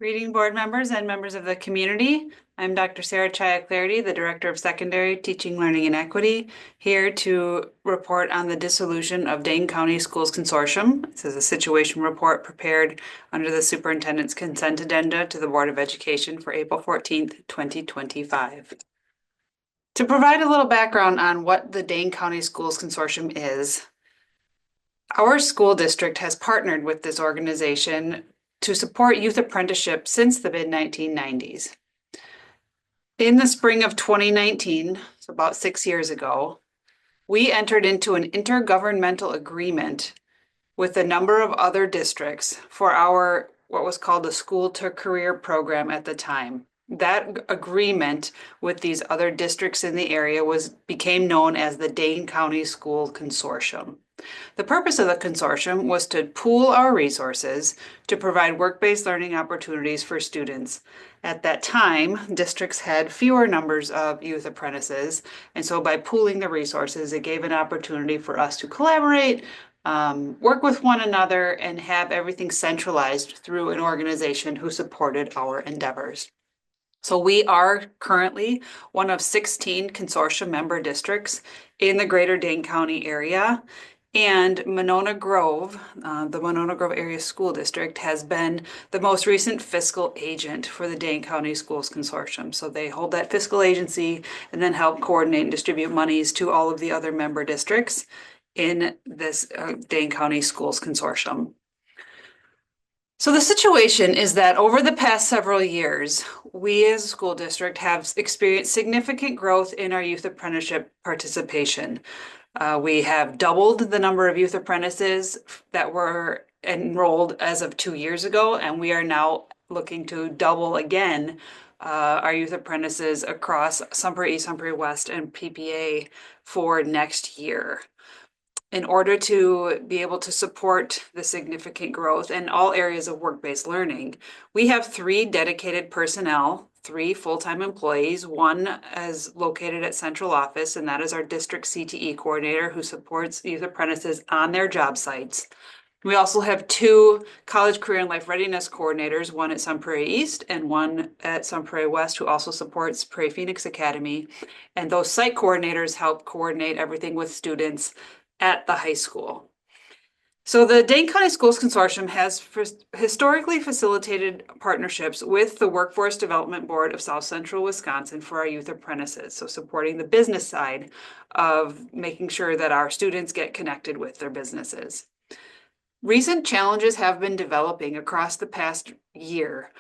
Greeting board members and members of the community. I'm Dr. Sarah Chaja-Clardy, the Director of Secondary Teaching, Learning, and Equity, here to report on the dissolution of Dane County Schools Consortium. This is a situation report prepared under the Superintendent's Consent Agenda to the Board of Education for April 14th, 2025. To provide a little background on what the Dane County Schools Consortium is, our school district has partnered with this organization to support youth apprenticeship since the mid-1990s. In the spring of 2019, so about 6 years ago, we entered into an intergovernmental agreement with a number of other districts for our what was called the School to Career program at the time. That agreement with these other districts in the area became known as the Dane County School Consortium. The purpose of the consortium was to pool our resources to provide work-based learning opportunities for students. At that time, districts had fewer numbers of youth apprentices, and so by pooling the resources, it gave an opportunity for us to collaborate, work with one another, and have everything centralized through an organization who supported our endeavors. So we are currently one of 16 consortium member districts in the greater Dane County area. And Monona Grove, the Monona Grove Area School District, has been the most recent fiscal agent for the Dane County Schools Consortium. So they hold that fiscal agency and then help coordinate and distribute monies to all of the other member districts in this Dane County Schools Consortium. So the situation is that over the past several years, we as a school district have experienced significant growth in our youth apprenticeship participation. We have doubled the number of youth apprentices that were enrolled as of 2 years ago, and we are now looking to double again our youth apprentices across Sunbury East, Sunbury West, and PPA for next year. In order to be able to support the significant growth in all areas of work-based learning, we have 3 dedicated personnel, 3 full-time employees. One is located at central office, and that is our district CTE coordinator who supports youth apprentices on their job sites. We also have 2 college career and life readiness coordinators, one at Sun Prairie East and one at Sun Prairie West, who also supports Prairie Phoenix Academy. And those site coordinators help coordinate everything with students at the high school. So the Dane County Schools Consortium has historically facilitated partnerships with the Workforce Development Board of South Central Wisconsin for our youth apprentices, so supporting the business side of making sure that our students get connected with their businesses. Recent challenges have been developing across the past year,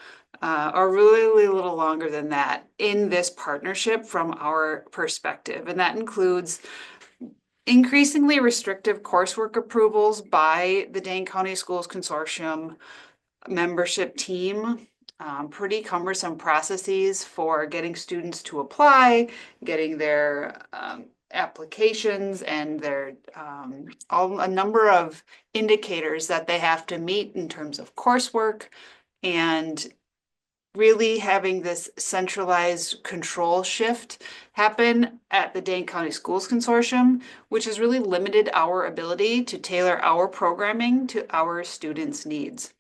or really a little longer than that, in this partnership from our perspective, and that includes increasingly restrictive coursework approvals by the Dane County Schools Consortium membership team, pretty cumbersome processes for getting students to apply, getting their applications and their a number of indicators that they have to meet in terms of coursework, and really having this centralized control shift happen at the Dane County Schools Consortium, which has really limited our ability to tailor our programming to our students' needs.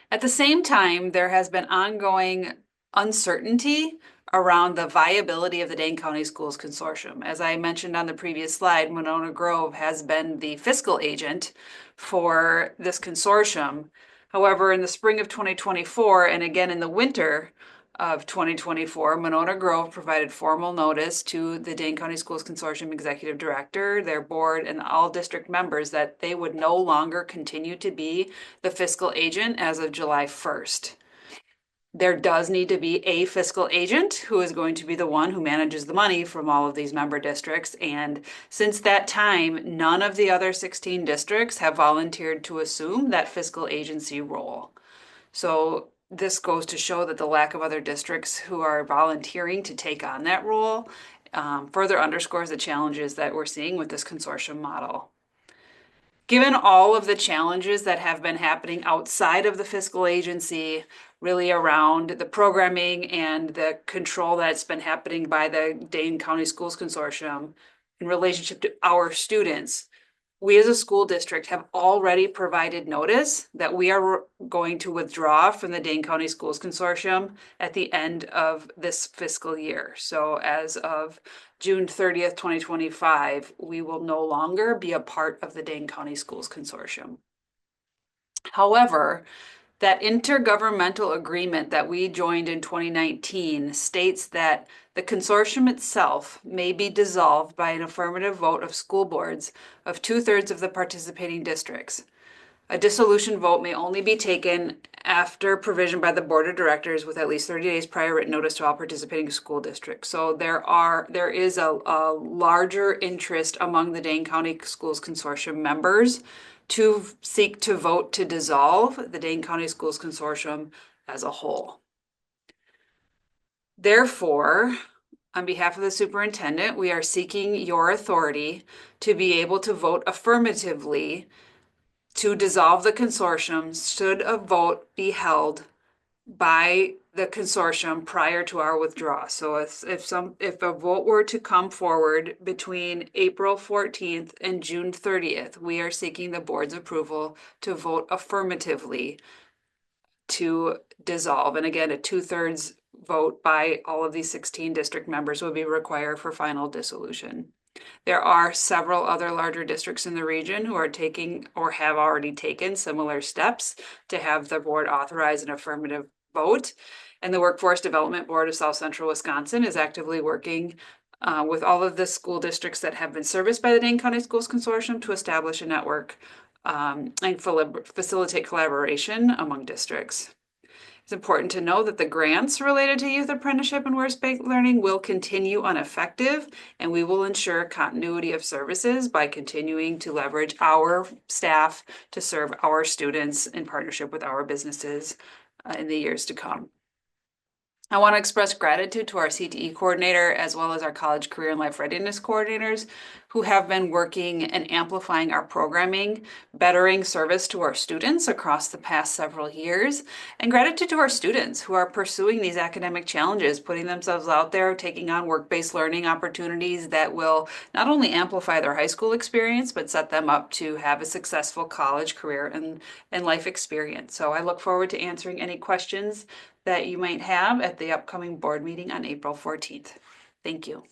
At the same time, there has been ongoing uncertainty around the viability of the Dane County Schools Consortium. As I mentioned on the previous slide, Monona Grove has been the fiscal agent for this consortium. However, in the spring of 2024 and again in the winter of 2024, Monona Grove provided formal notice to the Dane County Schools Consortium Executive Director, their board, and all district members that they would no longer continue to be the fiscal agent as of July 1st. There does need to be a fiscal agent who is going to be the one who manages the money from all of these member districts. And since that time, none of the other 16 districts have volunteered to assume that fiscal agency role. So this goes to show that the lack of other districts who are volunteering to take on that role further underscores the challenges that we're seeing with this consortium model. Given all of the challenges that have been happening outside of the fiscal agency, really around the programming and the control that's been happening by the Dane County Schools Consortium in relationship to our students, we as a school district have already provided notice that we are going to withdraw from the Dane County Schools Consortium at the end of this fiscal year. So as of June 30th, 2025, we will no longer be a part of the Dane County Schools Consortium. However, that intergovernmental agreement that we joined in 2019 states that the consortium itself may be dissolved by an affirmative vote of school boards of 2/3 of the participating districts. A dissolution vote may only be taken after provision by the board of directors with at least 30 days prior written notice to all participating school districts. So there is a larger interest among the Dane County Schools Consortium members to seek to vote to dissolve the Dane County Schools Consortium as a whole. Therefore, on behalf of the superintendent, we are seeking your authority to be able to vote affirmatively to dissolve the consortium should a vote be held by the consortium prior to our withdrawal. So if a vote were to come forward between April 14th and June 30th, we are seeking the board's approval to vote affirmatively to dissolve. And again, a 2/3 vote by all of these 16 district members will be required for final dissolution. There are several other larger districts in the region who are taking or have already taken similar steps to have the board authorize an affirmative vote. And the Workforce Development Board of South Central Wisconsin is actively working with all of the school districts that have been serviced by the Dane County Schools Consortium to establish a network and facilitate collaboration among districts. It's important to know that the grants related to youth apprenticeship and work-based learning will continue unaffected, and we will ensure continuity of services by continuing to leverage our staff to serve our students in partnership with our businesses in the years to come. I want to express gratitude to our CTE coordinator as well as our college career and life readiness coordinators who have been working and amplifying our programming, bettering service to our students across the past several years, and gratitude to our students who are pursuing these academic challenges, putting themselves out there, taking on work-based learning opportunities that will not only amplify their high school experience, but set them up to have a successful college career and life experience. So I look forward to answering any questions that you might have at the upcoming board meeting on April 14th. Thank you.